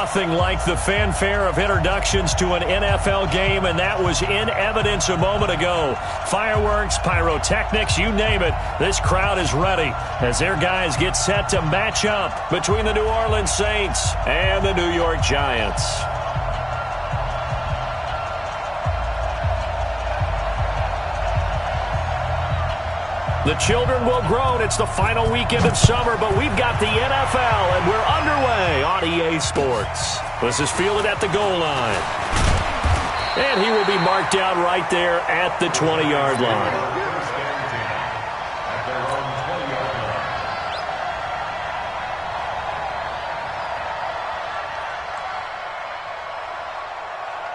Nothing like the fanfare of introductions to an NFL game, and that was in evidence a moment ago. Fireworks, pyrotechnics, you name it. This crowd is ready as their guys get set to match up between the New Orleans Saints and the New York Giants. The children will groan. It's the final weekend of summer, but we've got the NFL, and we're underway on EA Sports. This is fielded at the goal line. And he will be marked down right there at the 20-yard line.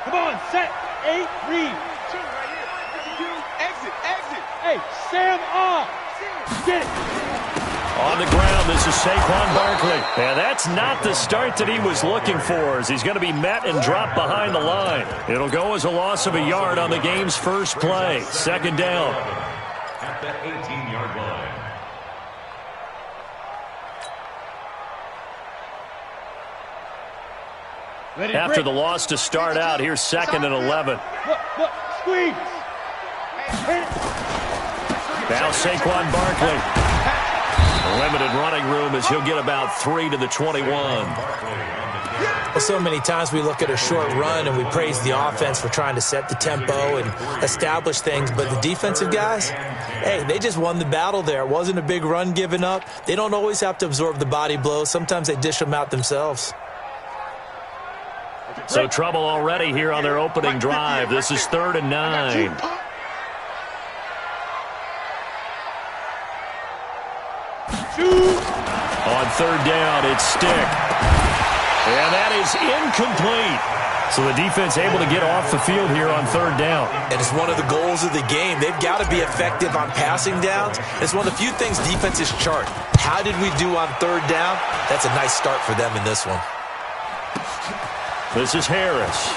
Come on, set, 8, read. Hey, Sam off. Get it. On the ground, this is Saquon Barkley. And that's not the start that he was looking for, as he's going to be met and dropped behind the line. It'll go as a loss of a yard on the game's first play. Second down. At the 18-yard line. After the loss to start out, here's 2nd and 11. Look, squeeze. Now Saquon Barkley. Limited running room as he'll get about 3 to the 21. Well, so many times we look at a short run and we praise the offense for trying to set the tempo and establish things, but the defensive guys, hey, they just won the battle there. It wasn't a big run given up. They don't always have to absorb the body blows. Sometimes they dish them out themselves. So trouble already here on their opening drive. This is 3rd and 9. On 3rd down, it's Stick. And that is incomplete. So the defense able to get off the field here on 3rd down. And it's one of the goals of the game. They've got to be effective on passing downs. It's one of the few things defenses chart. How did we do on 3rd down? That's a nice start for them in this one. This is Harris.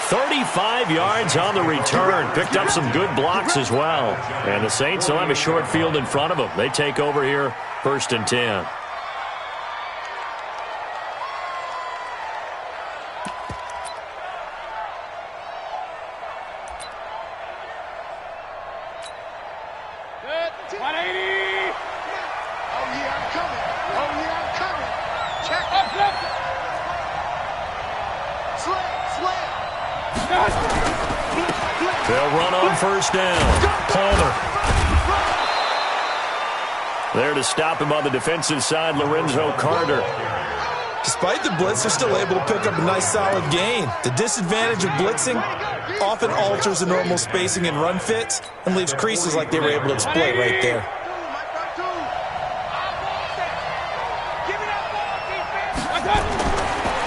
35 yards on the return. Picked up some good blocks as well. And the Saints will have a short field in front of them. They take over here, 1st and 10. Good. 180. Oh, yeah, I'm coming. Oh, yeah, I'm coming. Check. Up, left. Slam. They'll run on 1st down. Palmer. There to stop him on the defensive side, Lorenzo Carter. Despite the blitz, they're still able to pick up a nice solid gain. The disadvantage of blitzing often alters the normal spacing and run fits and leaves creases like they were able to exploit right there.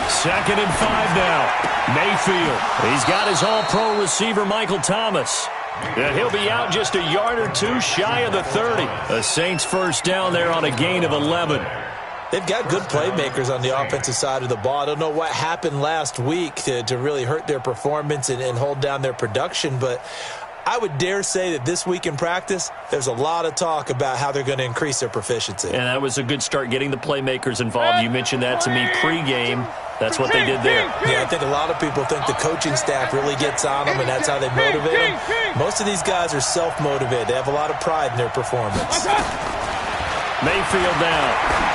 2nd and 5 now. Mayfield. He's got his all-pro receiver, Michael Thomas. And he'll be out just a yard or two shy of the 30. The Saints 1st down there on a gain of 11. They've got good playmakers on the offensive side of the ball. I don't know what happened last week to really hurt their performance and hold down their production, but I would dare say that this week in practice, there's a lot of talk about how they're going to increase their proficiency. And that was a good start getting the playmakers involved. You mentioned that to me pregame. That's what they did there. Yeah, I think a lot of people think the coaching staff really gets on them, and that's how they motivate them. Most of these guys are self-motivated. They have a lot of pride in their performance. Mayfield now.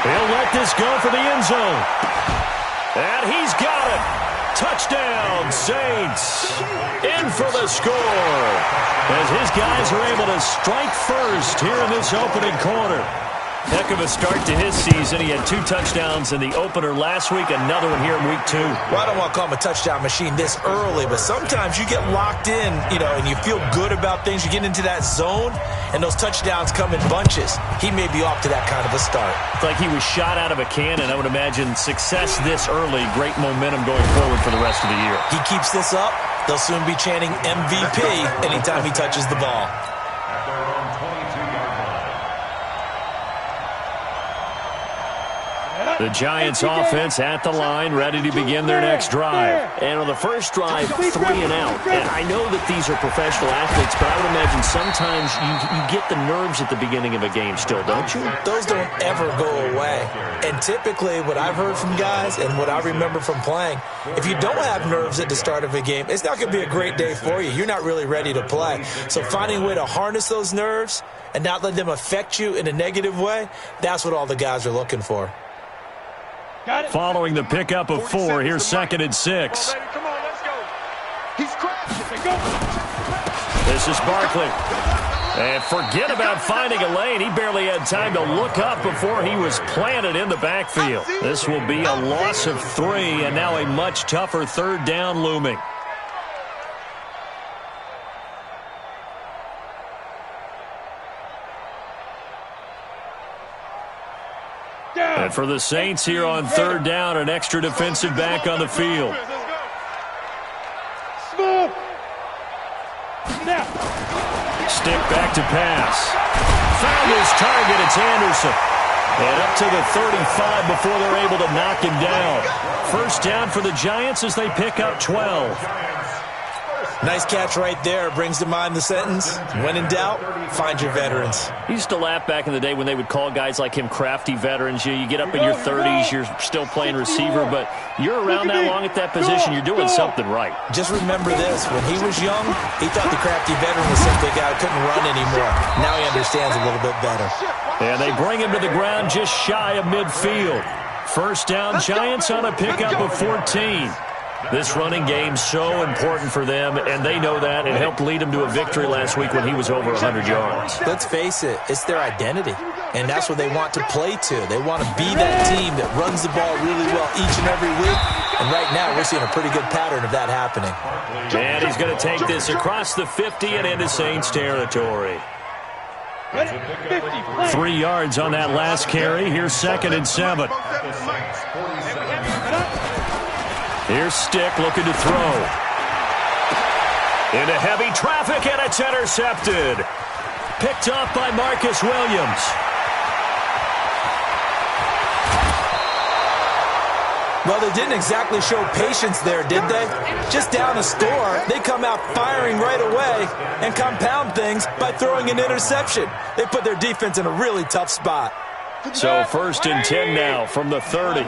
He'll let this go for the end zone. And he's got it. Touchdown, Saints. In for the score. As his guys are able to strike first here in this opening quarter. Heck of a start to his season. He had 2 touchdowns in the opener last week, another one here in week 2. Well, I don't want to call him a touchdown machine this early, but sometimes you get locked in, and you feel good about things. You get into that zone, and those touchdowns come in bunches. He may be off to that kind of a start. It's like he was shot out of a cannon. I would imagine success this early, great momentum going forward for the rest of the year. He keeps this up, they'll soon be chanting MVP anytime he touches the ball. The Giants offense at the line, ready to begin their next drive. And on the first drive, 3 and out. And I know that these are professional athletes, but I would imagine sometimes you get the nerves at the beginning of a game still, don't you? Those don't ever go away. And typically what I've heard from guys and what I remember from playing, if you don't have nerves at the start of a game, it's not going to be a great day for you. You're not really ready to play. So finding a way to harness those nerves and not let them affect you in a negative way, that's what all the guys are looking for. Following the pickup of 4, here's 2nd and 6. Come on, let's go. He's crashing. This is Barkley. And forget about finding a lane. He barely had time to look up before he was planted in the backfield. This will be a loss of 3, and now a much tougher 3rd down looming. And for the Saints here on 3rd down, an extra defensive back on the field. Stick back to pass. Found his target. It's Anderson. And up to the 35 before they're able to knock him down. 1st down for the Giants as they pick up 12. Nice catch right there. Brings to mind the sentence, when in doubt, find your veterans. He used to laugh back in the day when they would call guys like him crafty veterans. You get up in your 30s, you're still playing receiver, but you're around that long at that position, you're doing something right. Just remember this. When he was young, he thought the crafty veteran was simply a guy who couldn't run anymore. Now he understands a little bit better. And they bring him to the ground just shy of midfield. 1st down, Giants on a pickup of 14. This running game's so important for them, and they know that. It helped lead them to a victory last week when he was over 100 yards. Let's face it, it's their identity, and that's what they want to play to. They want to be that team that runs the ball really well each and every week, and right now we're seeing a pretty good pattern of that happening. And he's going to take this across the 50 and into Saints territory. 3 yards on that last carry. Here's 2nd and 7. Here's Stick looking to throw. Into heavy traffic, and it's intercepted. Picked off by Marcus Williams. Well, they didn't exactly show patience there, did they? Just down a score, they come out firing right away and compound things by throwing an interception. They put their defense in a really tough spot. So 1st and 10 now from the 30.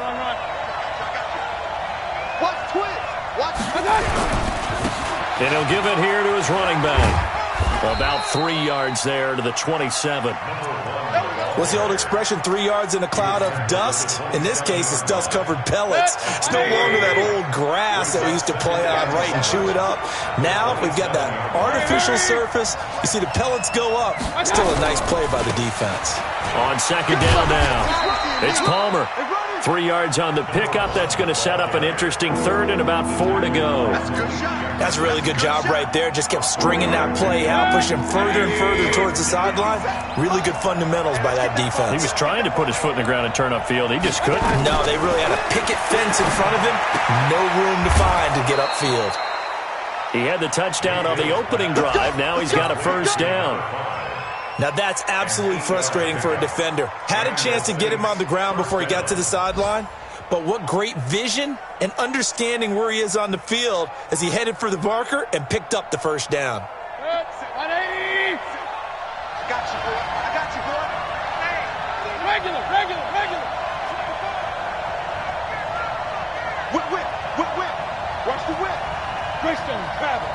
And he'll give it here to his running back. About 3 yards there to the 27. What's the old expression, 3 yards in a cloud of dust? In this case, it's dust-covered pellets. It's no longer that old grass that we used to play on, right, and chew it up. Now we've got that artificial surface. You see the pellets go up. Still a nice play by the defense. On 2nd down now, it's Palmer. 3 yards on the pickup. That's going to set up an interesting 3rd and about 4 to go. That's a really good job right there. Just kept stringing that play out, pushing further and further towards the sideline. Really good fundamentals by that defense. He was trying to put his foot in the ground and turn upfield. He just couldn't. No, they really had a picket fence in front of him. No room to find to get upfield. He had the touchdown on the opening drive. Now he's got a 1st down. Now that's absolutely frustrating for a defender. Had a chance to get him on the ground before he got to the sideline, but what great vision and understanding where he is on the field as he headed for the marker and picked up the 1st down. 180. I got you, boy. I got you, boy. Regular. Whip. Watch the whip. Greystone travel.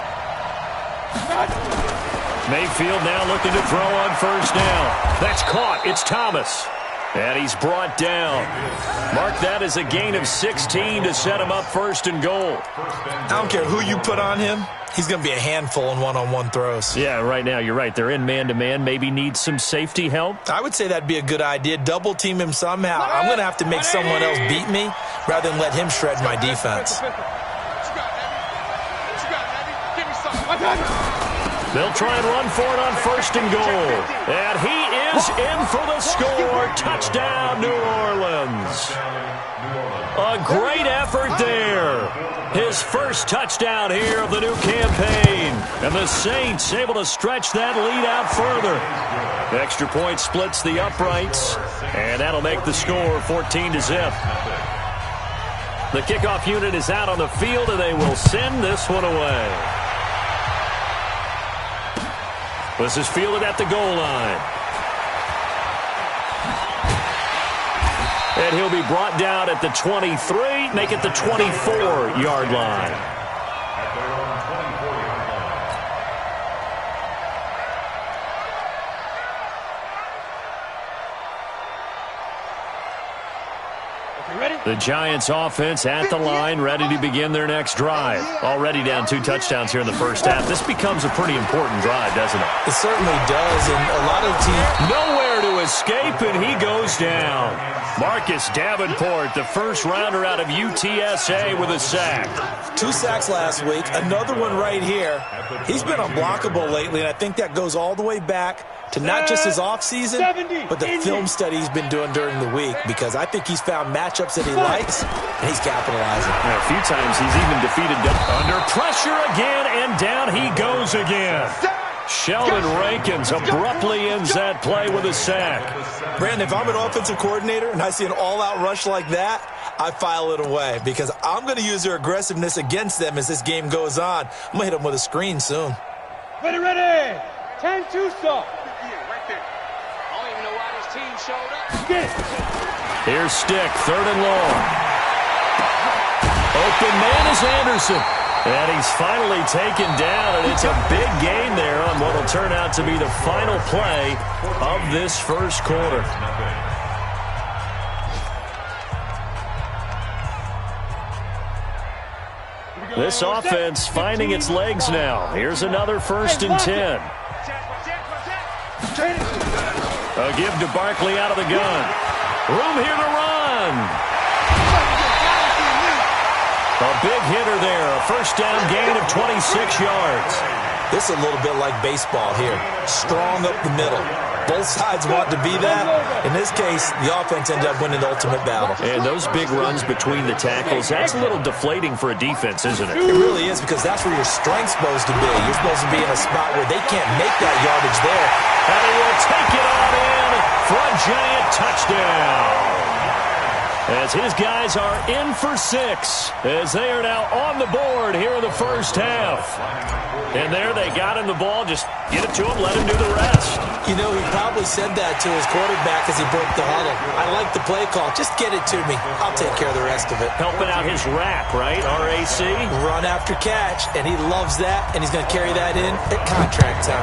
Mayfield now looking to throw on 1st down. That's caught. It's Thomas. And he's brought down. Mark that as a gain of 16 to set him up 1st and goal. I don't care who you put on him. He's going to be a handful in one-on-one throws. Yeah, right now you're right. They're in man-to-man. Maybe need some safety help. I would say that'd be a good idea. Double team him somehow. I'm going to have to make someone else beat me rather than let him shred my defense. They'll try and run for it on 1st and goal. And he is is in for the score. Touchdown, New Orleans. A great effort there. His first touchdown here of the new campaign. And the Saints able to stretch that lead out further. The extra point splits the uprights, and that'll make the score 14-0. The kickoff unit is out on the field, and they will send this one away. This is fielded at the goal line. And he'll be brought down at the 23, make it the 24-yard line. The Giants offense at the line, ready to begin their next drive. Already down 2 touchdowns here in the first half. This becomes a pretty important drive, doesn't it? It certainly does, and a lot of the teams... Nowhere to escape, and he goes down. Marcus Davenport, the first rounder out of UTSA with a sack. 2 sacks last week, another one right here. He's been unblockable lately, and I think that goes all the way back to not just his offseason, but the film study he's been doing during the week, because I think he's found matchups that he likes, and he's capitalizing. Yeah, a few times he's even defeated under pressure again, and down he goes again. Sheldon Rankins abruptly ends that play with a sack. Brandon, if I'm an offensive coordinator and I see an all-out rush like that, I file it away, because I'm going to use their aggressiveness against them as this game goes on. I'm going to hit them with a screen soon. Ready, ready. 10-2 stop. Get it. Here's Stick, 3rd and long. Open man is Anderson. And he's finally taken down, and it's a big gain there on what will turn out to be the final play of this first quarter. This offense finding its legs now. Here's another 1st and 10. A give to Barkley out of the gun. Room here to run. A big hitter there. A first down gain of 26 yards. This is a little bit like baseball here. Strong up the middle. Both sides want to be that. In this case, the offense ended up winning the ultimate battle. And those big runs between the tackles, that's a little deflating for a defense, isn't it? It really is, because that's where your strength's supposed to be. You're supposed to be in a spot where they can't make that yardage there. And he will take it on in for a giant touchdown. As his guys are in for 6, as they are now on the board here in the first half. And there they got him the ball. Just get it to him, let him do the rest. You know, he probably said that to his quarterback as he broke the huddle. I like the play call. Just get it to me. I'll take care of the rest of it. Helping out his RAC, right? RAC? Run after catch, and he loves that, and he's going to carry that in at contract time.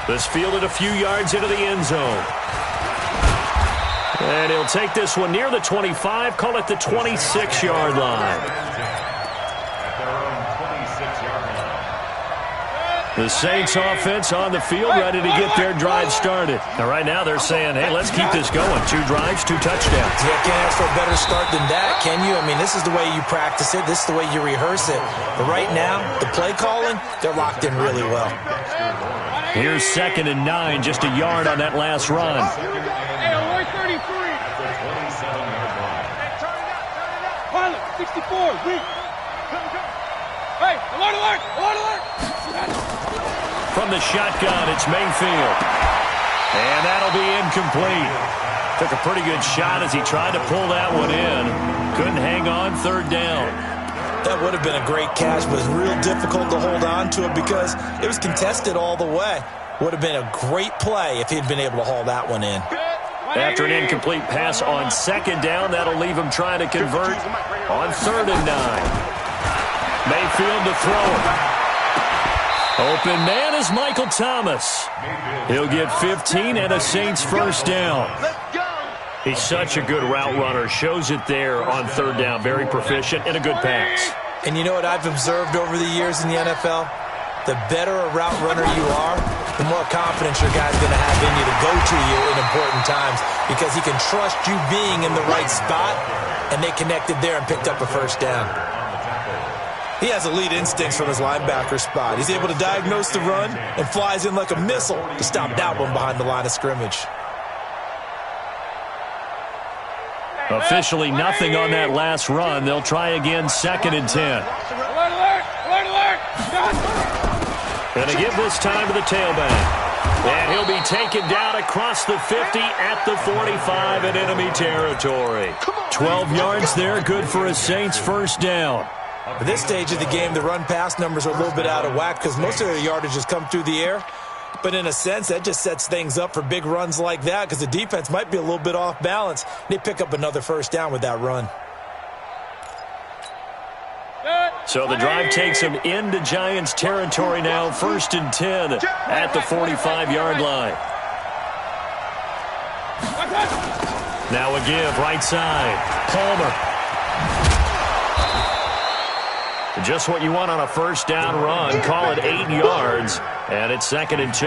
This fielded a few yards into the end zone. And he'll take this one near the 25, call it the 26-yard line. The Saints offense on the field, ready to get their drive started. Now, right now they're saying, hey, let's keep this going. 2 drives, 2 touchdowns. Yeah, can't ask for a better start than that, can you? I mean, this is the way you practice it. This is the way you rehearse it. But right now, the play calling, they're locked in really well. Here's 2nd and 9, just a yard on that last run. Hey, Alert 33. Pilot 64. Weak. Hey, alert, alert, alert, alert. From the shotgun, it's Mayfield. And that'll be incomplete. Took a pretty good shot as he tried to pull that one in. Couldn't hang on 3rd down. That would have been a great catch, but it was real difficult to hold on to it because it was contested all the way. Would have been a great play if he'd been able to haul that one in. After an incomplete pass on 2nd down, that'll leave him trying to convert on 3rd and 9. Mayfield to throw it. Open man is Michael Thomas. He'll get 15 and a Saints first down. He's such a good route runner. Shows it there on 3rd down. Very proficient and a good pass. And you know what I've observed over the years in the NFL? The better a route runner you are, the more confidence your guy's going to have in you to go to you in important times, because he can trust you being in the right spot, and they connected there and picked up a first down. He has elite instincts from his linebacker spot. He's able to diagnose the run and flies in like a missile to stop that one behind the line of scrimmage. Officially nothing on that last run. They'll try again, 2nd and 10. Going to give this time to the tailback. And he'll be taken down across the 50 at the 45 in enemy territory. 12 yards there, good for a Saints first down. At this stage of the game, the run-pass numbers are a little bit out of whack because most of their yardage has come through the air. But in a sense, that just sets things up for big runs like that because the defense might be a little bit off balance. They pick up another first down with that run. So the drive takes them into Giants territory now, 1st and 10 at the 45-yard line. Now a give, right side. Palmer. Just what you want on a first down run. Call it 8 yards, and it's 2nd and 2.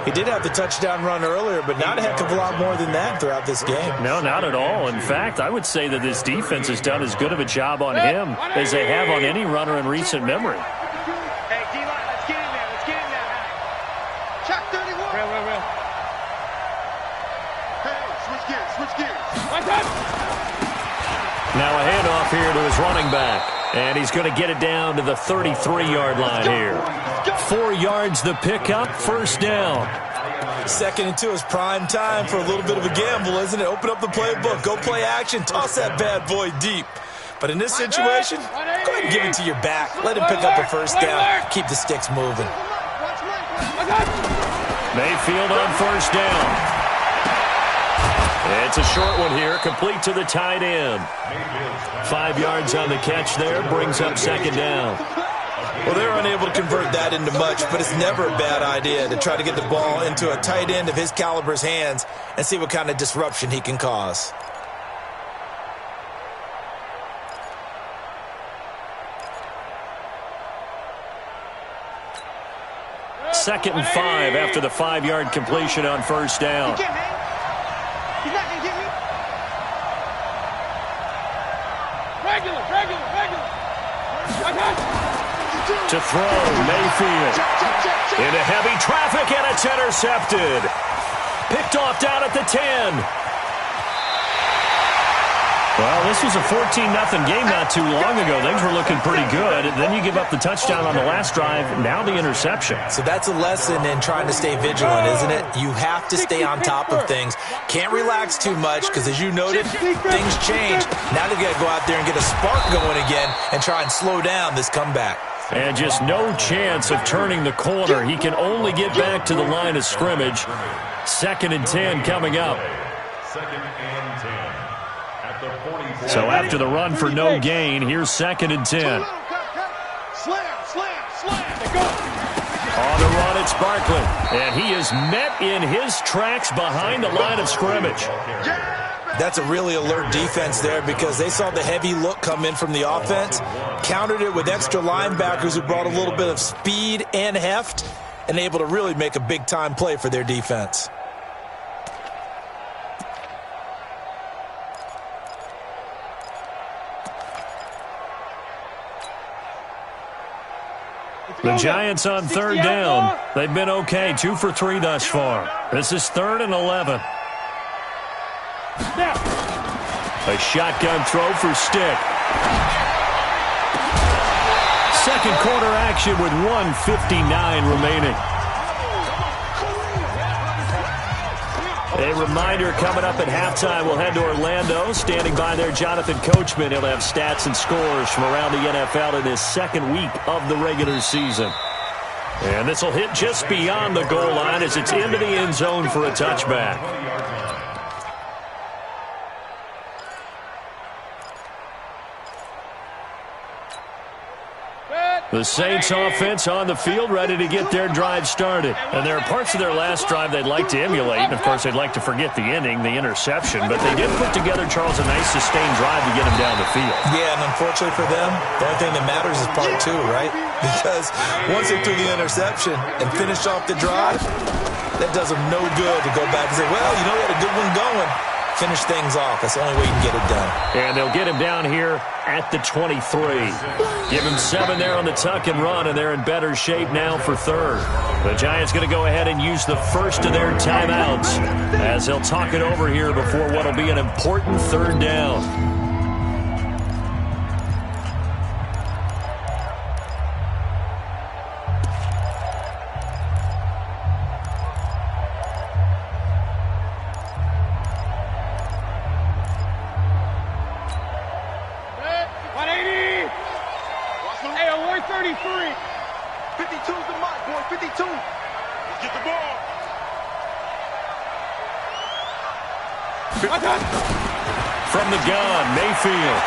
He did have the touchdown run earlier, but not a heck of a lot more than that throughout this game. No, not at all. In fact, I would say that this defense has done as good of a job on him as they have on any runner in recent memory. Hey, D-line, let's get in there. Let's get in there. Check 31. Real. Hey, switch gears. Now a handoff here to his running back. And he's going to get it down to the 33-yard line here. 4 yards the pickup, first down. 2nd and 2 is prime time for a little bit of a gamble, isn't it? Open up the playbook, go play action, toss that bad boy deep. But in this situation, go ahead and give it to your back. Let him pick up a first down. Keep the sticks moving. Mayfield on first down. It's a short one here, complete to the tight end. 5 yards on the catch there, brings up 2nd down. Well, they're unable to convert that into much, but it's never a bad idea to try to get the ball into a tight end of his caliber's hands and see what kind of disruption he can cause. Second and 5 after the 5-yard completion on first down. He's not going to get me. Regular. To throw, Mayfield. Into heavy traffic, and it's intercepted. Picked off down at the 10. Well, this was a 14-0 game not too long ago. Things were looking pretty good. Then you give up the touchdown on the last drive. Now the interception. So that's a lesson in trying to stay vigilant, isn't it? You have to stay on top of things. Can't relax too much because, as you noted, things change. Now they've got to go out there and get a spark going again and try and slow down this comeback. And just no chance of turning the corner. He can only get back to the line of scrimmage. 2nd and 10 coming up. 2nd and 10. At the 44. So after the run for no gain, here's 2nd and 10. Slam. On the run, it's Barkley. And he is met in his tracks behind the line of scrimmage. That's a really alert defense there because they saw the heavy look come in from the offense, countered it with extra linebackers who brought a little bit of speed and heft, and able to really make a big-time play for their defense. The Giants on third down. They've been okay, 2 for 3 thus far. This is 3rd and 11. A shotgun throw for Stick. Second quarter action with 1:59 remaining. A reminder coming up at halftime, we'll head to Orlando. Standing by there, Jonathan Coachman. He'll have stats and scores from around the NFL in his 2nd week of the regular season. And this will hit just beyond the goal line as it's into the end zone for a touchback. The Saints offense on the field, ready to get their drive started. And there are parts of their last drive they'd like to emulate. And, of course, they'd like to forget the ending, the interception. But they did put together, Charles, a nice sustained drive to get them down the field. Yeah, and unfortunately for them, the only thing that matters is part 2, right? Because once they threw the interception and finished off the drive, that does them no good to go back and say, well, you know, we had a good one going. Finish things off. That's the only way you can get it done. And they'll get him down here at the 23. Give him 7 there on the tuck and run, and they're in better shape now for third. The Giants going to go ahead and use the first of their timeouts as they'll talk it over here before what will be an important third down. From the gun, Mayfield.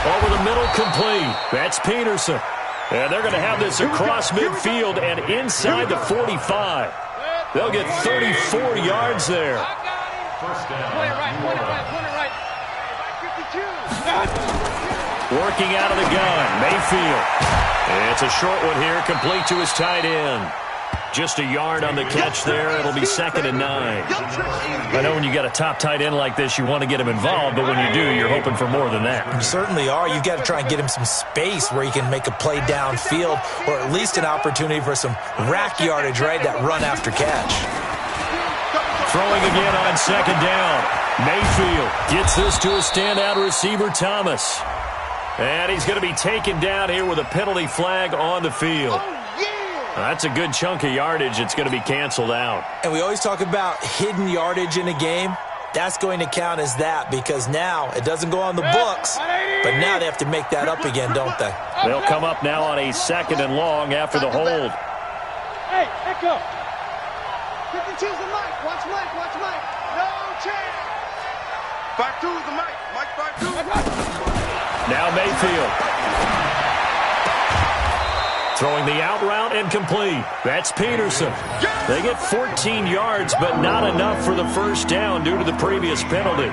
Over the middle, complete. That's Peterson. And they're going to have this across midfield and inside the 45. They'll get 34 yards there. Working out of the gun, Mayfield. It's a short one here, complete to his tight end. Just a yard on the catch there. It'll be 2nd and 9. I know when you got a top tight end like this, you want to get him involved, but when you do, you're hoping for more than that. You certainly are. You've got to try and get him some space where he can make a play downfield, or at least an opportunity for some rack yardage, right? That run after catch. Throwing again on 2nd down. Mayfield gets this to a standout receiver, Thomas. And he's going to be taken down here with a penalty flag on the field. That's a good chunk of yardage. It's going to be canceled out. And we always talk about hidden yardage in a game. That's going to count as that because now it doesn't go on the books, but now they have to make that up again, don't they? They'll come up now on a 2nd and long after the hold. Hey, Echo. 52's the Mike. Watch Mike. Watch Mike. No chance. 52's the Mike. Mike 52. Now Mayfield. Throwing the out route and complete. That's Peterson. They get 14 yards, but not enough for the first down due to the previous penalty.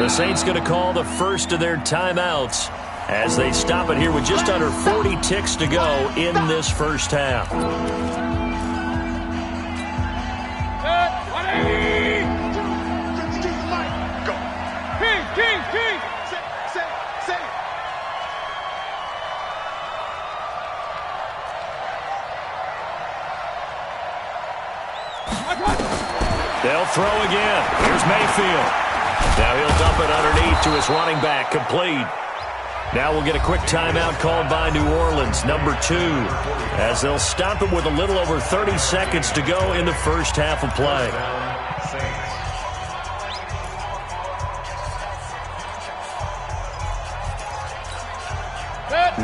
The Saints going to call the first of their timeouts as they stop it here with just under 40 ticks to go in this first half. King. They'll throw again. Here's Mayfield. Now he'll dump it underneath to his running back. Complete. Now we'll get a quick timeout called by New Orleans, number 2, as they'll stop it with a little over 30 seconds to go in the first half of play.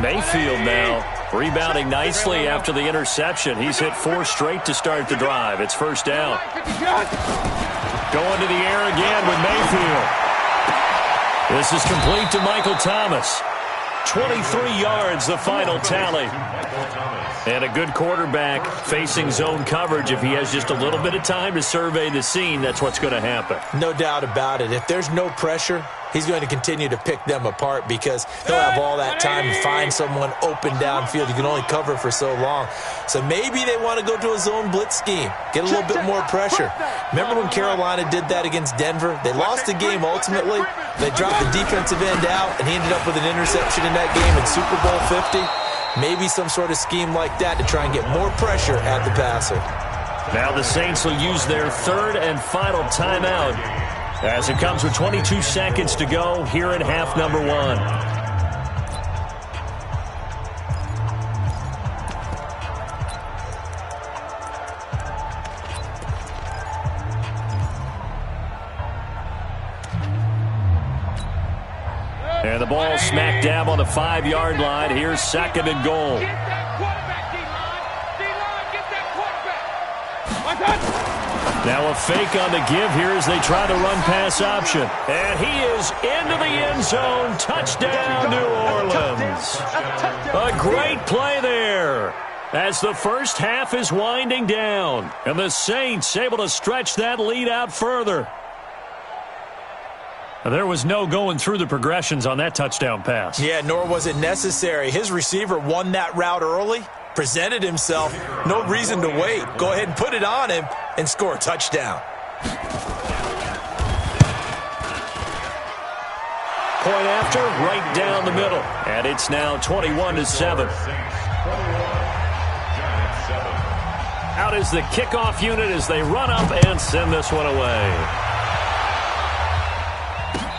Mayfield now rebounding nicely after the interception. He's hit 4 straight to start the drive. It's first down. Going to the air again with Mayfield. This is complete to Michael Thomas. 23 yards, the final tally. And a good quarterback facing zone coverage. If he has just a little bit of time to survey the scene, that's what's going to happen. No doubt about it. If there's no pressure, he's going to continue to pick them apart because he'll have all that time to find someone open downfield. You can only cover for so long. So maybe they want to go to a zone blitz scheme, get a little bit more pressure. Remember when Carolina did that against Denver? They lost the game ultimately. They dropped the defensive end out, and he ended up with an interception in that game in Super Bowl 50. Maybe some sort of scheme like that to try and get more pressure at the passer. Now the Saints will use their third and final timeout as it comes with 22 seconds to go here in half number 1. And the ball smack dab on the 5-yard line. Here's 2nd and goal. Get that quarterback, D-line. D-line, get that quarterback. Now a fake on the give here as they try to run pass option. And he is into the end zone. Touchdown, New Orleans. A great play there as the first half is winding down. And the Saints able to stretch that lead out further. There was no going through the progressions on that touchdown pass. Yeah, nor was it necessary. His receiver won that route early, presented himself. No reason to wait. Go ahead and put it on him and score a touchdown. Point after, right down the middle. And it's now 21-7. Out is the kickoff unit as they run up and send this one away.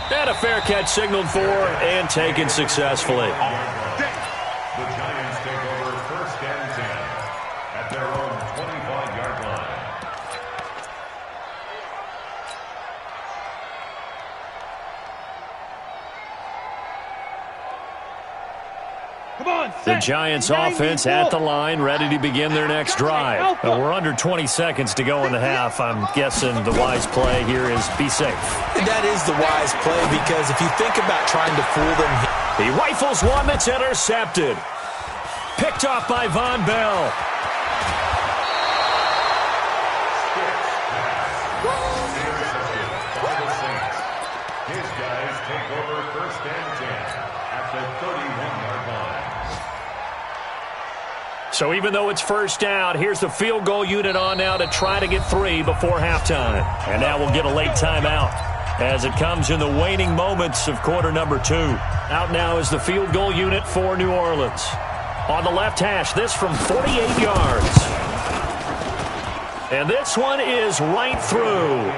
And a fair catch signaled for and taken successfully. The Giants take over 1st and 10 at their own 25-yard line. Come on, The Giants offense at the line, ready to begin their next drive. We're under 20 seconds to go in the half. I'm guessing the wise play here is be safe. That is the wise play, because if you think about trying to fool them, He rifles one that's intercepted. Picked off by Von Bell. Intercepted by the Saints. His guys take over 1st and 10 at the 31-yard line. So even though it's first down, here's the field goal unit on now to try to get 3 before halftime. And now we'll get a late timeout as it comes in the waning moments of quarter number 2. Out now is the field goal unit for New Orleans. On the left hash, this from 48 yards. And this one is right through.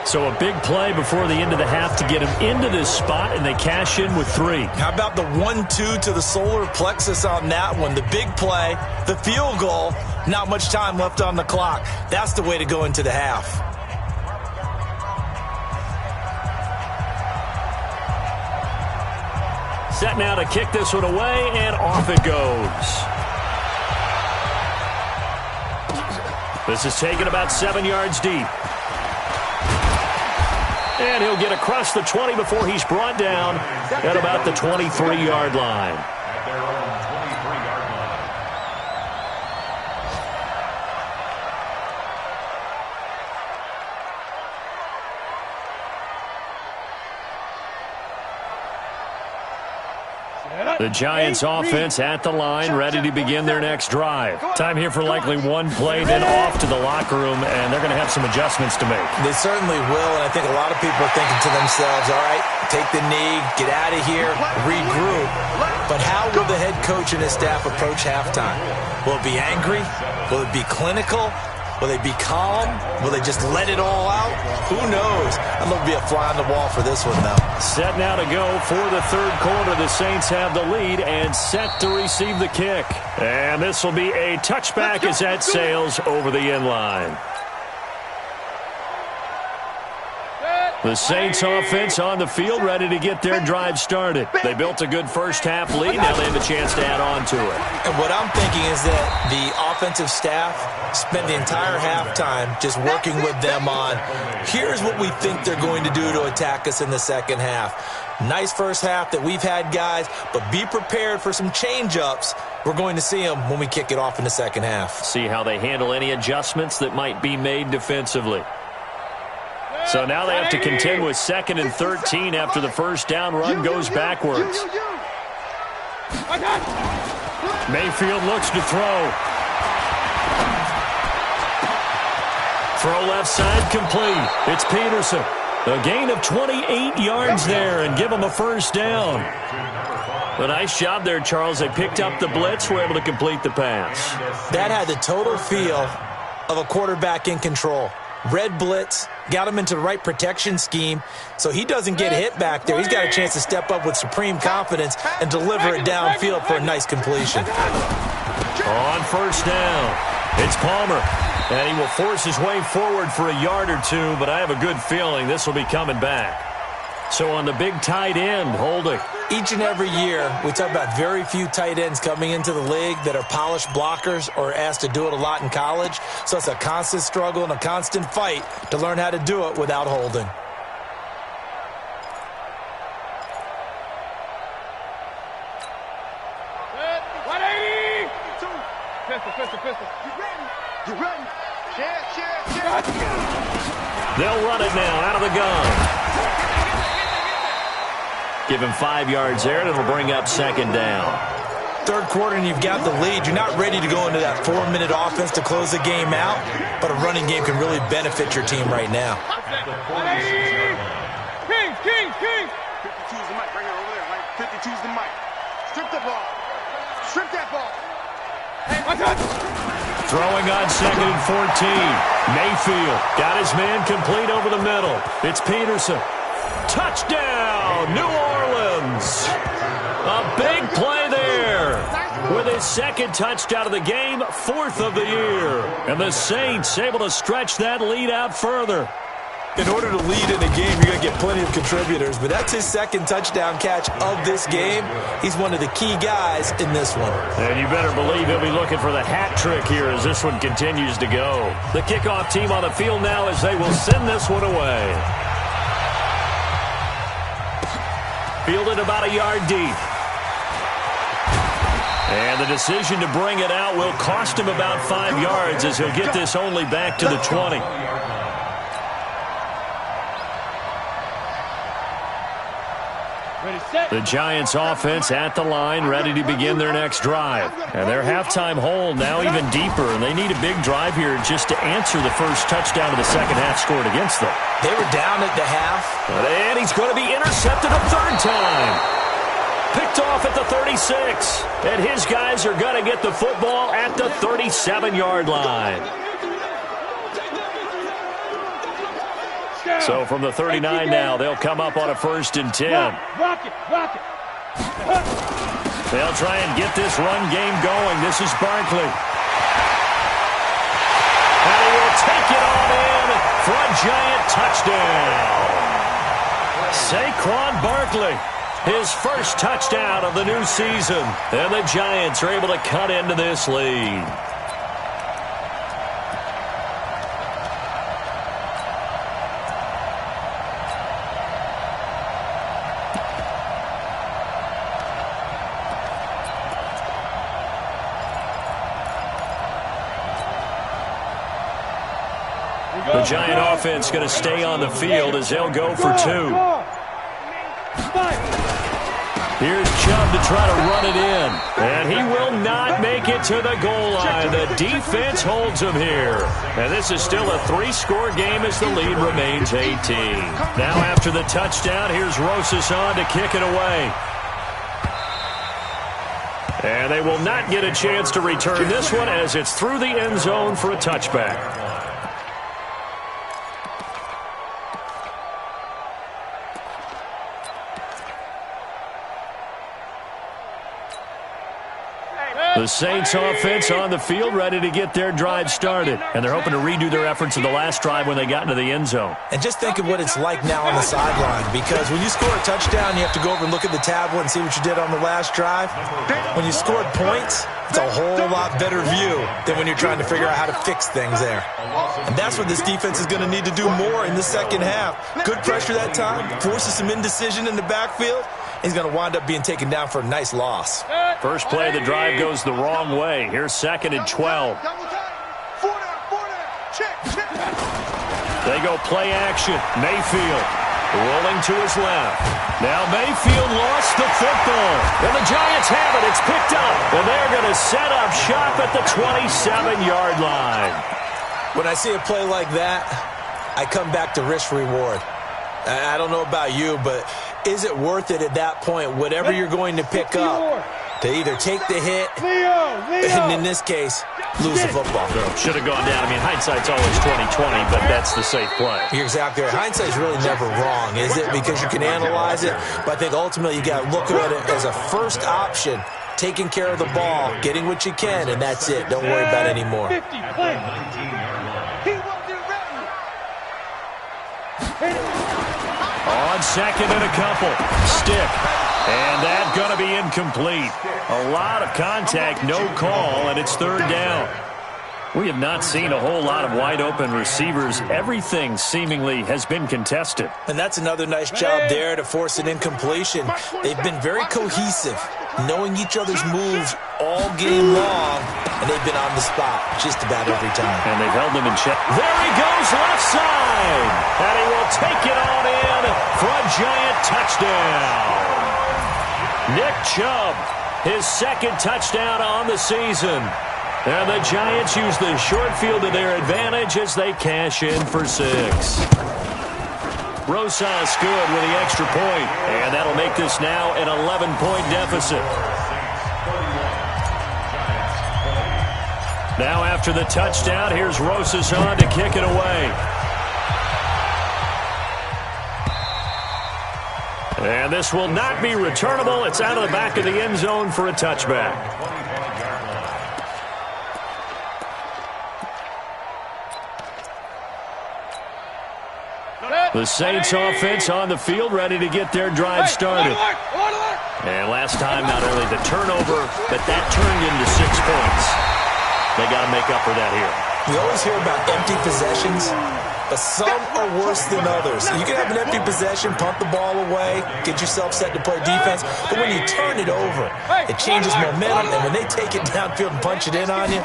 So a big play before the end of the half to get him into this spot, and they cash in with 3. how about the 1-2 to the solar plexus on that one? The big play, the field goal, not much time left on the clock. That's the way to go into the half. Set now to kick this one away, and off it goes. This is taken about 7 yards deep. And he'll get across the 20 before he's brought down at about the 23-yard line. At their own 23-yard line. The Giants offense at the line, ready to begin their next drive. Time here for likely one play, then off to the locker room, and they're going to have some adjustments to make. They certainly will, and I think a lot of people are thinking to themselves, all right, take the knee, get out of here, regroup. But how will the head coach and his staff approach halftime? Will it be angry? Will it be clinical? Will they be calm? Will they just let it all out? Who knows? I'd love to be a fly on the wall for this one, though. Set now to go for the third quarter. The Saints have the lead and set to receive the kick. And this will be a touchback as that sails over the end line. The Saints offense on the field, ready to get their drive started. They built a good first half lead. Now they have a chance to add on to it. And what I'm thinking is that the offensive staff spend the entire halftime just working with them on, here's what we think they're going to do to attack us in the second half. Nice first half that we've had, guys, but be prepared for some change-ups. We're going to see them when we kick it off in the second half. See how they handle any adjustments that might be made defensively. So now they have to contend with 2nd and 13 after the first down run goes backwards. Mayfield looks to throw. Throw left side complete. It's Peterson. A gain of 28 yards there and give them a first down. A nice job there, Charles. They picked up the blitz, were able to complete the pass. That had the total feel of a quarterback in control. Red blitz, got him into the right protection scheme, so he doesn't get hit back there. He's got a chance to step up with supreme confidence and deliver it downfield for a nice completion. On first down, it's Palmer, and he will force his way forward for a yard or two, but I have a good feeling this will be coming back. So on the big tight end, holding. Each and every year, we talk about very few tight ends coming into the league that are polished blockers or asked to do it a lot in college. So it's a constant struggle and a constant fight to learn how to do it without holding. Pistol. You ready? Check. They'll run it now out of the gun. Give him 5 yards there, and it'll bring up 2nd down. third quarter and you've got the lead, you're not ready to go into that 4-minute offense to close the game out, but a running game can really benefit your team right now. King. 52's the mic. Bring it over there, right? 52's the mic. Strip the ball. Strip that ball. Throwing on 2nd and 14. Mayfield got his man complete over the middle. It's Peterson. Touchdown, New Orleans. A big play there. With his second touchdown of the game, 4th of the year. And the Saints able to stretch that lead out further. In order to lead in a game, you're going to get plenty of contributors, but that's his second touchdown catch of this game. He's one of the key guys in this one. And you better believe he'll be looking for the hat trick here as this one continues to go. The kickoff team on the field now as they will send this one away. Fielded about a yard deep. And the decision to bring it out will cost him about 5 yards as he'll get this only back to the 20. The Giants offense at the line, ready to begin their next drive. And their halftime hole now even deeper, and they need a big drive here just to answer the first touchdown of the second half scored against them. They were down at the half. And he's going to be intercepted a third time. Picked off at the 36. And his guys are going to get the football at the 37-yard line. So from the 39 now, they'll come up on a 1st and 10. Rock it. They'll try and get this run game going. This is Barkley. And he will take it on in for a Giant touchdown. Saquon Barkley, his first touchdown of the new season. And the Giants are able to cut into this lead. The Giant offense going to stay on the field as they'll go for 2. Here's Chubb to try to run it in. And he will not make it to the goal line. The defense holds him here. And this is still a 3-score game as the lead remains 18. Now after the touchdown, here's Rosas on to kick it away. And they will not get a chance to return this one as it's through the end zone for a touchback. The Saints offense on the field ready to get their drive started. And they're hoping to redo their efforts of the last drive when they got into the end zone. And just think of what it's like now on the sideline, because when you score a touchdown, you have to go over and look at the tablet and see what you did on the last drive. When you scored points, it's a whole lot better view than when you're trying to figure out how to fix things there. And that's what this defense is going to need to do more in the second half. Good pressure that time, forces some indecision in the backfield. He's going to wind up being taken down for a nice loss. First play of the drive goes the wrong way. Here's 2nd and 12. They go play action. Mayfield rolling to his left. Now Mayfield lost the football. And the Giants have it. It's picked up. And they're going to set up shop at the 27-yard line. When I see a play like that, I come back to risk-reward. I don't know about you, but is it worth it at that point, whatever you're going to pick up, to either take the hit, and in this case, lose the football? Should have gone down. I mean, hindsight's always 20/20, but that's the safe play. You're exactly right. Hindsight's really never wrong, is it? Because you can analyze it, but I think ultimately you got to look at it as a first option, taking care of the ball, getting what you can, and that's it. Don't worry about it anymore. On 2nd and a couple. Stick. And that's going to be incomplete. A lot of contact, no call, and it's 3rd down. We have not seen a whole lot of wide-open receivers. Everything seemingly has been contested. And that's another nice job there to force an incompletion. They've been very cohesive, knowing each other's moves all game long, and they've been on the spot just about every time. And they've held them in check. There he goes, left side. And he will take it on in for a Giant touchdown. Nick Chubb His second touchdown on the season. And the Giants use the short field to their advantage as they cash in for 6. Rosas good with the extra point, and that'll make this now an 11-point deficit. Now after the touchdown, here's Rosas on to kick it away. And this will not be returnable. It's out of the back of the end zone for a touchback. The Saints offense on the field, ready to get their drive started. And last time, not only the turnover, but that turned into 6 points. They got to make up for that here. We always hear about empty possessions, but some are worse than others. You can have an empty possession, punt the ball away, get yourself set to play defense, but when you turn it over, it changes momentum, and when they take it downfield and punch it in on you,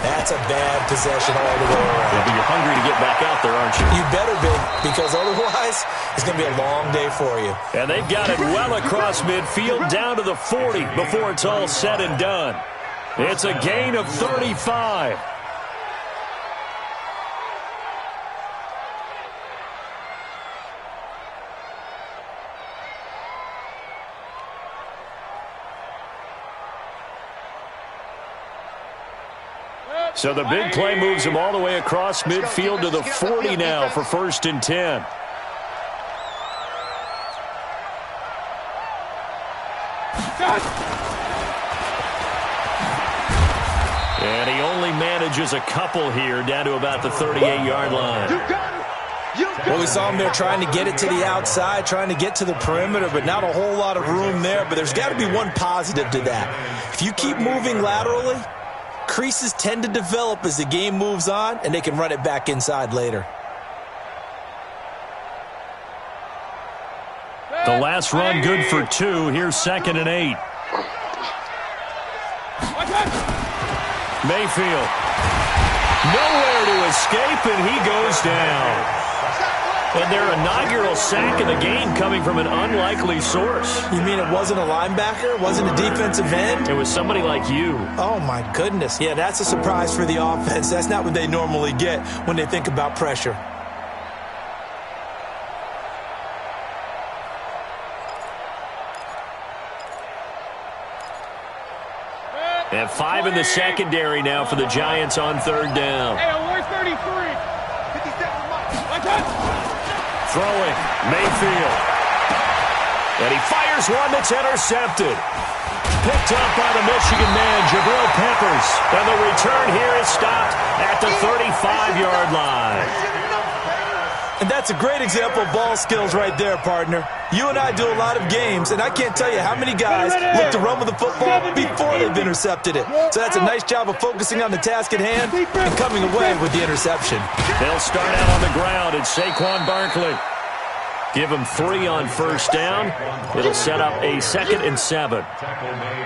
that's a bad possession all the way around. Yeah, but you're hungry to get back out there, aren't you? You better be, because otherwise, it's going to be a long day for you. And they've got it well across midfield, down to the 40 before it's all said and done. It's a gain of 35. So the big play moves him all the way across midfield to the 40 now for 1st and 10. And he only manages a couple here down to about the 38-yard line. Well, we saw him there trying to get it to the outside, trying to get to the perimeter, but not a whole lot of room there. But there's got to be one positive to that. If you keep moving laterally, creases tend to develop as the game moves on, and they can run it back inside later. The last run good for 2. Here's 2nd and 8. Mayfield. Nowhere to escape, and he goes down. And their inaugural sack of the game coming from an unlikely source. You mean it wasn't a linebacker? It wasn't a defensive end? It was somebody like you. Oh, my goodness. Yeah, that's a surprise for the offense. That's not what they normally get when they think about pressure. And 5 in the secondary now for the Giants on 3rd down. Hey, where's 33? 57. Throwing, Mayfield. And he fires one that's intercepted. Picked up by the Michigan man, Jabril Peppers. And the return here is stopped at the 35-yard line. And that's a great example of ball skills right there, partner. You and I do a lot of games, and I can't tell you how many guys look to run with the football before they've intercepted it. So that's a nice job of focusing on the task at hand and coming away with the interception. They'll start out on the ground. It's Saquon Barkley. Give him 3 on 1st down. It'll set up a 2nd and 7.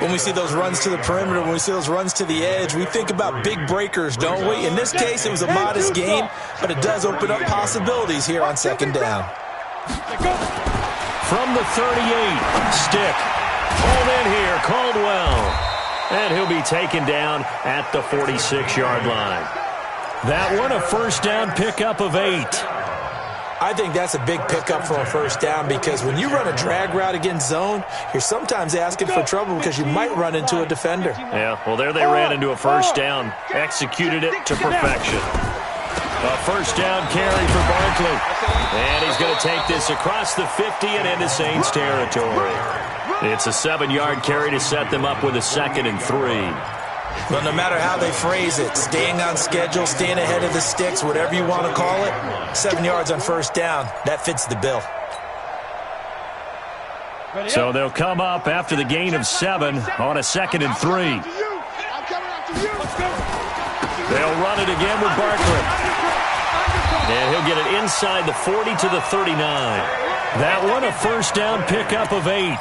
When we see those runs to the perimeter, when we see those runs to the edge, we think about big breakers, don't we? In this case, it was a modest gain, but it does open up possibilities here on 2nd down. From the 38, Stick. Pulled in here, Caldwell. And he'll be taken down at the 46-yard line. That one, a 1st down pickup of 8. I think that's a big pickup for a 1st down because when you run a drag route against zone, you're sometimes asking for trouble because you might run into a defender. Yeah, well, there they ran into a 1st down. Executed it to perfection. A 1st down carry for Barkley. And he's going to take this across the 50 and into Saints territory. It's a 7-yard carry to set them up with a 2nd and 3. Well, no matter how they phrase it, staying on schedule, staying ahead of the sticks, whatever you want to call it, 7 yards on 1st down, that fits the bill. So they'll come up after the gain of 7 on a 2nd and 3. They'll run it again with Barkley. And he'll get it inside the 40 to the 39. That one, a 1st down pickup of 8.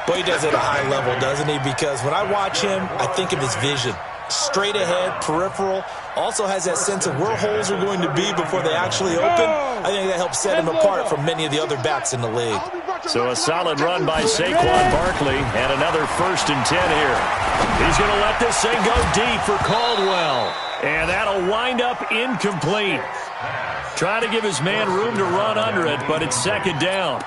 Well, he does it at a high level, doesn't he? Because when I watch him, I think of his vision. Straight ahead, peripheral. Also has that sense of where holes are going to be before they actually open. I think that helps set him apart from many of the other backs in the league. So a solid run by Saquon Barkley and another 1st and 10 here. He's going to let this thing go deep for Caldwell. And that'll wind up incomplete. Trying to give his man room to run under it, but it's 2nd down.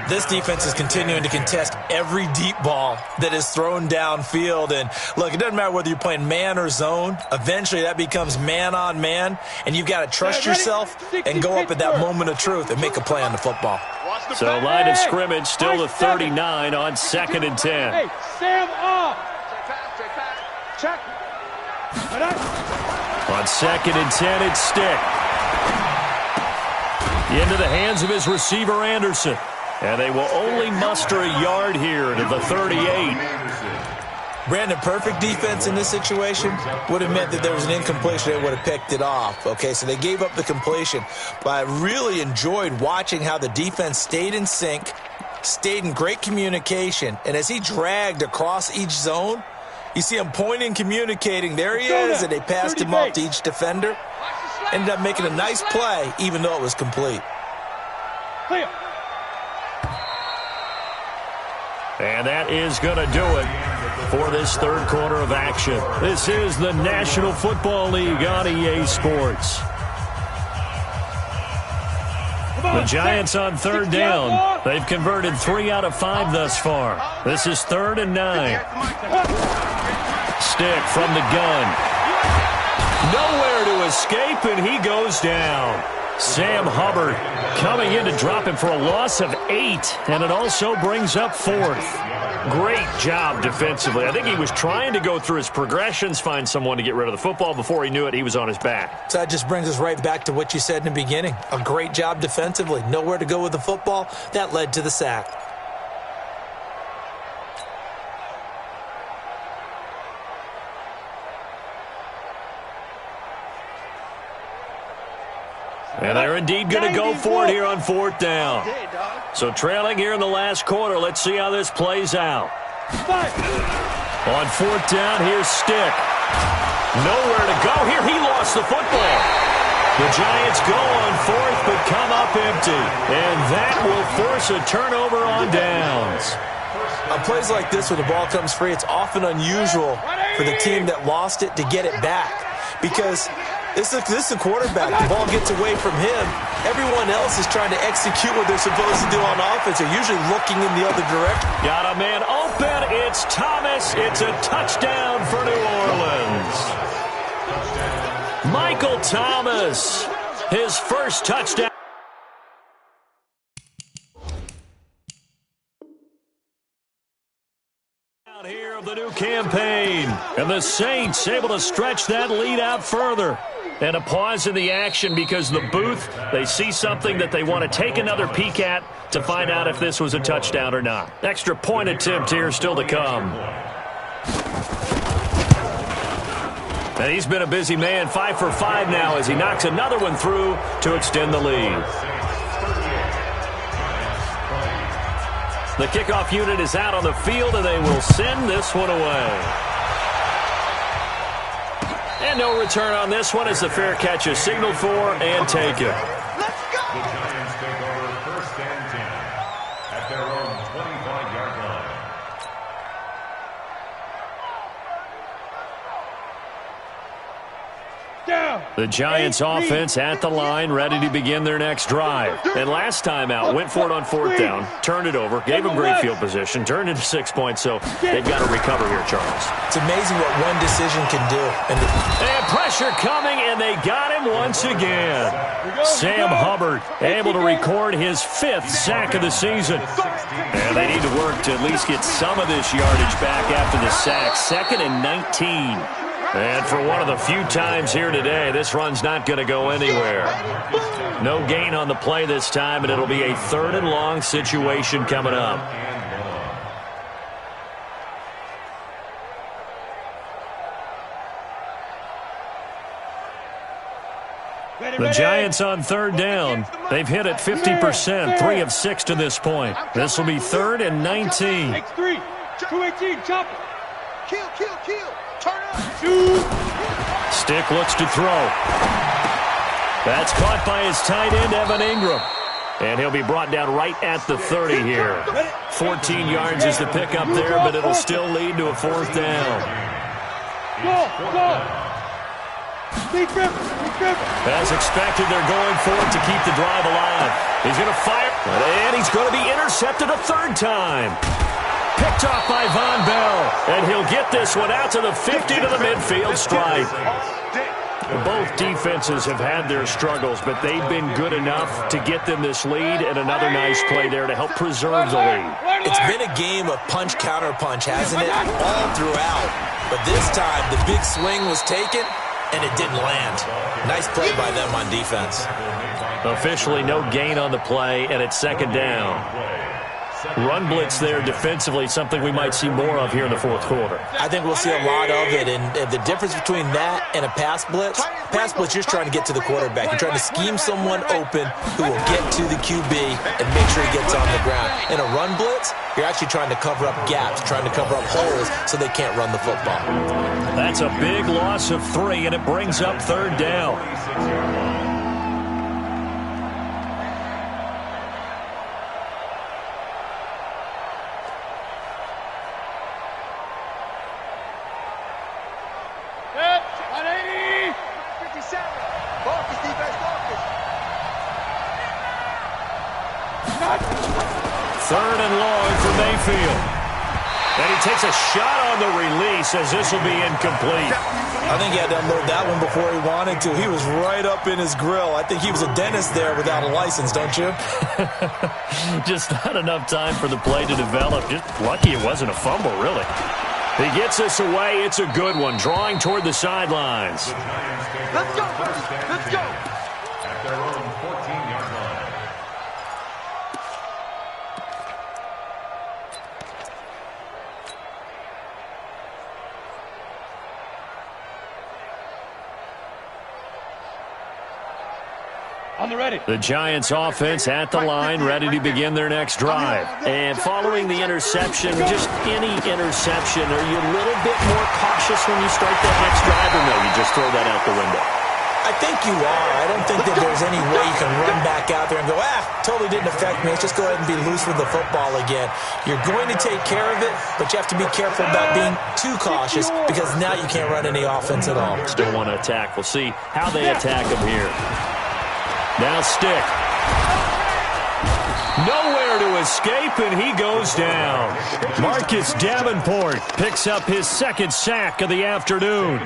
This defense is continuing to contest every deep ball that is thrown downfield. And, look, it doesn't matter whether you're playing man or zone. Eventually that becomes man on man, and you've got to trust yourself and go up at that moment of truth and make a play on the football. So line of scrimmage still to 39 on 2nd and 10. Hey, Sam off. Check. On 2nd and 10, it's Stick. Into the hands of his receiver, Anderson. And they will only muster a yard here to the 38. Brandon, perfect defense in this situation would have meant that there was an incompletion. They would have picked it off. Okay, so they gave up the completion. But I really enjoyed watching how the defense stayed in sync, stayed in great communication. And as he dragged across each zone, you see him pointing, communicating. There he is, and they passed him off to each defender. Ended up making a nice play, even though it was complete. Clear. And that is going to do it for this 3rd quarter of action. This is the National Football League on EA Sports. The Giants on 3rd down. They've converted 3 out of 5 thus far. This is 3rd and 9. Stick from the gun. Nowhere to escape, and he goes down. Sam Hubbard coming in to drop him for a loss of 8, and it also brings up 4th. Great job defensively. I think he was trying to go through his progressions, find someone to get rid of the football. Before he knew it, he was on his back. So that just brings us right back to what you said in the beginning. A great job defensively. Nowhere to go with the football. That led to the sack. And they're indeed going to go for it here on 4th down. So trailing here in the last quarter. Let's see how this plays out. On 4th down, here's Stick. Nowhere to go here. He lost the football. The Giants go on 4th but come up empty. And that will force a turnover on downs. On plays like this where the ball comes free, it's often unusual for the team that lost it to get it back. Because this is a quarterback. The ball gets away from him. Everyone else is trying to execute what they're supposed to do on offense. They're usually looking in the other direction. Got a man open. It's Thomas. It's a touchdown for New Orleans. Michael Thomas, his first touchdown. Here of the new campaign. And the Saints able to stretch that lead out further. And a pause in the action because the booth, they see something that they want to take another peek at to find out if this was a touchdown or not. Extra point attempt here still to come. And he's been a busy man, 5 for 5 now as he knocks another one through to extend the lead. The kickoff unit is out on the field, and they will send this one away. And no return on this one as the fair catch is signaled for and taken. Let's go! The Giants take over 1st and 10 at their own 25-yard line. The Giants offense at the line, ready to begin their next drive. And last time out, went for it on 4th down, turned it over, gave them great field position, turned into 6 points, so they've got to recover here, Charles. It's amazing what one decision can do. And pressure coming, and they got him once again. Sam Hubbard able to record his 5th sack of the season. And they need to work to at least get some of this yardage back after the sack. 2nd and 19. And for one of the few times here today, this run's not going to go anywhere. No gain on the play this time, and it'll be a 3rd and long situation coming up. The Giants on 3rd down. They've hit it 50%, 3 of 6 to this point. This will be 3rd and 19. X3, 218, chop it. Kill. Turn up. Stick looks to throw. That's caught by his tight end, Evan Ingram. And he'll be brought down right at the 30 here. 14 yards is the pickup there, but it'll still lead to a 4th down. Go. As expected, they're going for it to keep the drive alive. He's going to fire, and he's going to be intercepted a 3rd time. Picked off by Von Bell, and he'll get this one out to the 50 to the midfield stripe. Both defenses have had their struggles, but they've been good enough to get them this lead, and another nice play there to help preserve the lead. It's been a game of punch-counter-punch, hasn't it? All throughout. But this time, the big swing was taken, and it didn't land. Nice play by them on defense. Officially no gain on the play, and it's 2nd down. Run blitz there defensively, something we might see more of here in the 4th quarter. I think we'll see a lot of it, and the difference between that and a pass blitz, you're just trying to get to the quarterback. You're trying to scheme someone open who will get to the QB and make sure he gets on the ground. In a run blitz, you're actually trying to cover up gaps, trying to cover up holes so they can't run the football. That's a big loss of 3, and it brings up 3rd down. Third and long for Mayfield. And he takes a shot on the release as this will be incomplete. I think he had to unload that one before he wanted to. He was right up in his grill. I think he was a dentist there without a license, don't you? Just not enough time for the play to develop. Just lucky it wasn't a fumble, really. He gets this away. It's a good one, drawing toward the sidelines. Let's go, let's go. At their own 14-yard line. On the ready. The Giants offense at the line, ready to begin their next drive. And following the interception, just any interception, are you a little bit more cautious when you start that next drive, or no, you just throw that out the window? I think you are. I don't think that there's any way you can run back out there and go, totally didn't affect me. Let's just go ahead and be loose with the football again. You're going to take care of it, but you have to be careful about being too cautious because now you can't run any offense at all. Still want to attack. We'll see how they attack him here. Now stick. Nowhere to escape, and he goes down. Marcus Davenport picks up his 2nd sack of the afternoon.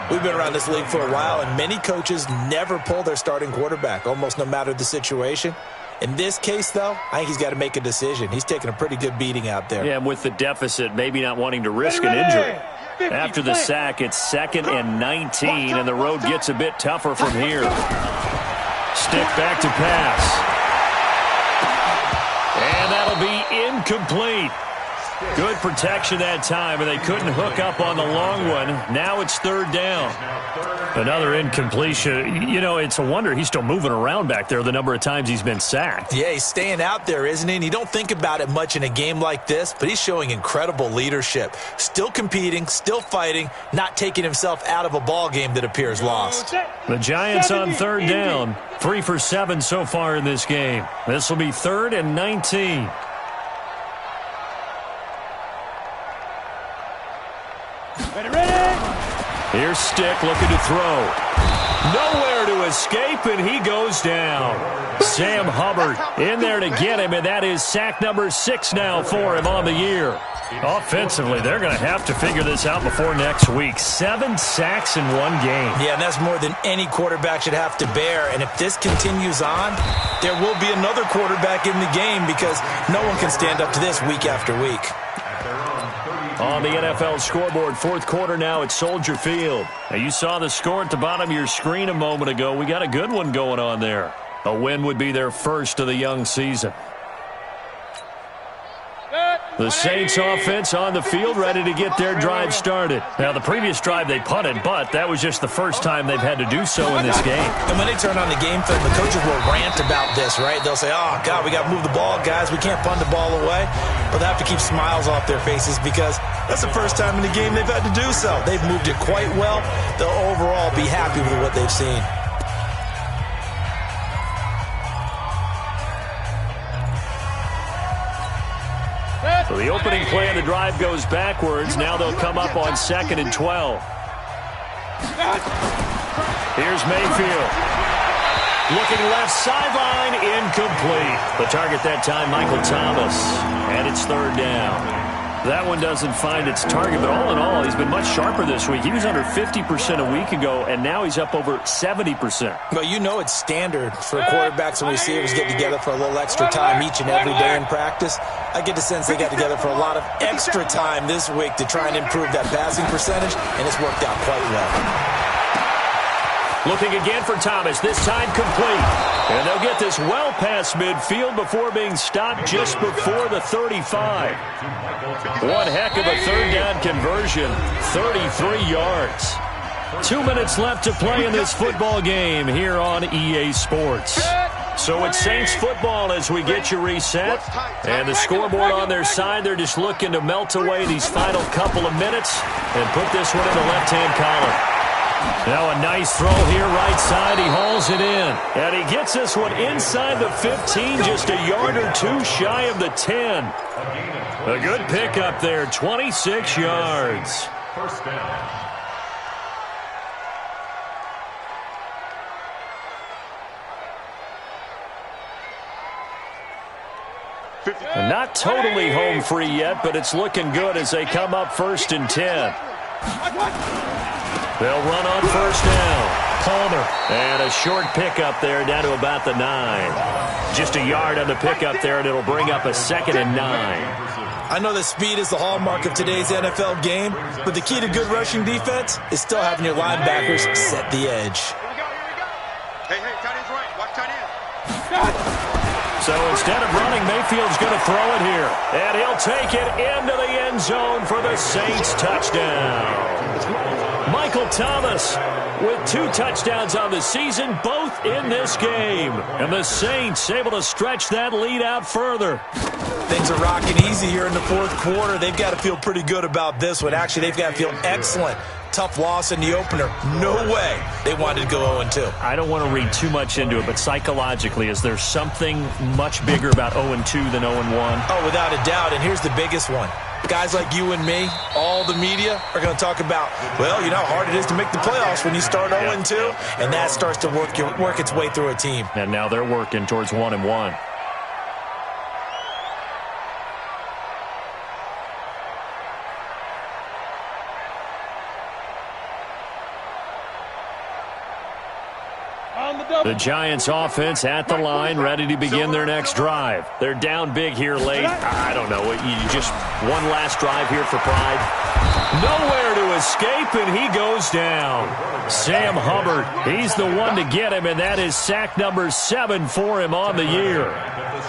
We've been around this league for a while, and many coaches never pull their starting quarterback, almost no matter the situation. In this case, though, I think he's got to make a decision. He's taking a pretty good beating out there. Yeah, with the deficit, maybe not wanting to risk an injury. After the sack, it's 2nd and 19, and the road gets a bit tougher from here. Stick back to pass. And that'll be incomplete. Good protection that time, and they couldn't hook up on the long one. Now it's 3rd down. Another incompletion. You know, it's a wonder he's still moving around back there the number of times he's been sacked. Yeah, he's staying out there, isn't he? And you don't think about it much in a game like this, but he's showing incredible leadership. Still competing, still fighting, not taking himself out of a ball game that appears lost. The Giants on 3rd down. 3 for 7 so far in this game. This will be 3rd and 19. Here's Stick looking to throw. Nowhere to escape, and he goes down. Sam Hubbard in there to get him, and that is sack number 6 now for him on the year. Offensively, they're going to have to figure this out before next week. 7 sacks in one game. Yeah, and that's more than any quarterback should have to bear. And if this continues on, there will be another quarterback in the game because no one can stand up to this week after week. On the NFL scoreboard, 4th quarter now at Soldier Field. Now, you saw the score at the bottom of your screen a moment ago. We got a good one going on there. A win would be their first of the young season. The Saints offense on the field ready to get their drive started. Now, the previous drive they punted, but that was just the first time they've had to do so in this game. And when they turn on the game film, the coaches will rant about this, right? They'll say, oh, God, we got to move the ball, guys. We can't punt the ball away. But they have to keep smiles off their faces because that's the first time in the game they've had to do so. They've moved it quite well. They'll overall be happy with what they've seen. So the opening play of the drive goes backwards. Now they'll come up on 2nd and 12. Here's Mayfield. Looking left sideline, incomplete. The target that time, Michael Thomas. And it's 3rd down. That one doesn't find its target, but all in all, he's been much sharper this week. He was under 50% a week ago, and now he's up over 70%. Well, you know it's standard for quarterbacks and receivers get together for a little extra time each and every day in practice. I get the sense they got together for a lot of extra time this week to try and improve that passing percentage, and it's worked out quite well. Looking again for Thomas, this time complete. And they'll get this well past midfield before being stopped just before the 35. One heck of a 3rd down conversion, 33 yards. 2 minutes left to play in this football game here on EA Sports. So it's Saints football as we get you reset. And the scoreboard on their side, they're just looking to melt away these final couple of minutes and put this one in the left-hand column. Now a nice throw here right side. He hauls it in. And he gets this one inside the 15, just a yard or two shy of the 10. A good pickup there, 26 yards. 1st down. Not totally home free yet, but it's looking good as they come up 1st and 10. They'll run on 1st down. Palmer. And a short pickup there down to about the 9. Just a yard on the pickup there, and it'll bring up a 2nd and 9. I know that speed is the hallmark of today's NFL game, but the key to good rushing defense is still having your linebackers set the edge. Here we go. Hey, tight end's right. Watch tight end. So instead of running, Mayfield's going to throw it here. And he'll take it into the end zone for the Saints touchdown. Michael Thomas with 2 touchdowns on the season, both in this game. And the Saints able to stretch that lead out further. Things are rocking easy here in the 4th quarter. They've got to feel pretty good about this one. Actually, they've got to feel excellent. Tough loss in the opener. No way they wanted to go 0-2. I don't want to read too much into it, but psychologically, is there something much bigger about 0-2 than 0-1? Oh, without a doubt, and here's the biggest one. Guys like you and me, all the media, are going to talk about, well, you know how hard it is to make the playoffs when you start 0-2, and that starts to work its way through a team. And now they're working towards 1-1. The Giants offense at the line, ready to begin their next drive. They're down big here late. I don't know. You just one last drive here for pride. Nowhere to escape, and he goes down. Sam Hubbard, he's the one to get him, and that is sack number 7 for him on the year.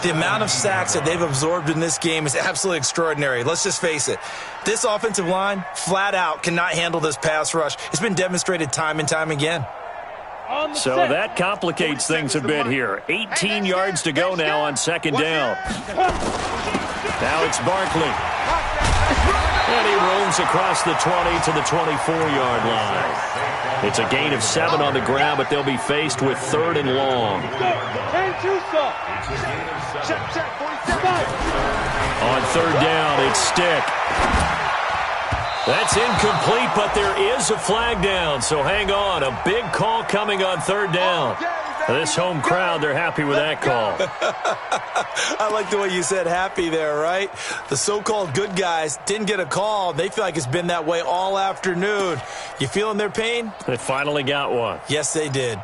The amount of sacks that they've absorbed in this game is absolutely extraordinary. Let's just face it. This offensive line, flat out, cannot handle this pass rush. It's been demonstrated time and time again. So that complicates things a bit here. 18 yards to go now on 2nd down. Now it's Barkley. And he roams across the 20 to the 24-yard line. It's a gain of 7 on the ground, but they'll be faced with 3rd and long. On 3rd down, it's Stick. That's incomplete, but there is a flag down, so hang on. A big call coming on 3rd down. This home crowd, they're happy with that call. I like the way you said happy there, right? The so-called good guys didn't get a call. They feel like it's been that way all afternoon. You feeling their pain? They finally got one. Yes, they did.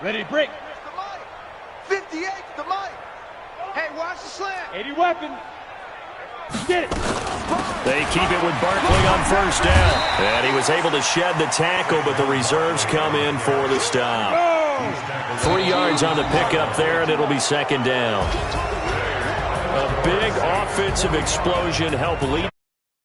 Ready to break. 58, the mic. Hey, watch the slant. 80 weapon. Get it. They keep it with Barkley on 1st down. And he was able to shed the tackle, but the reserves come in for the stop. 3 yards on the pickup there, and it'll be 2nd down. A big offensive explosion helped lead.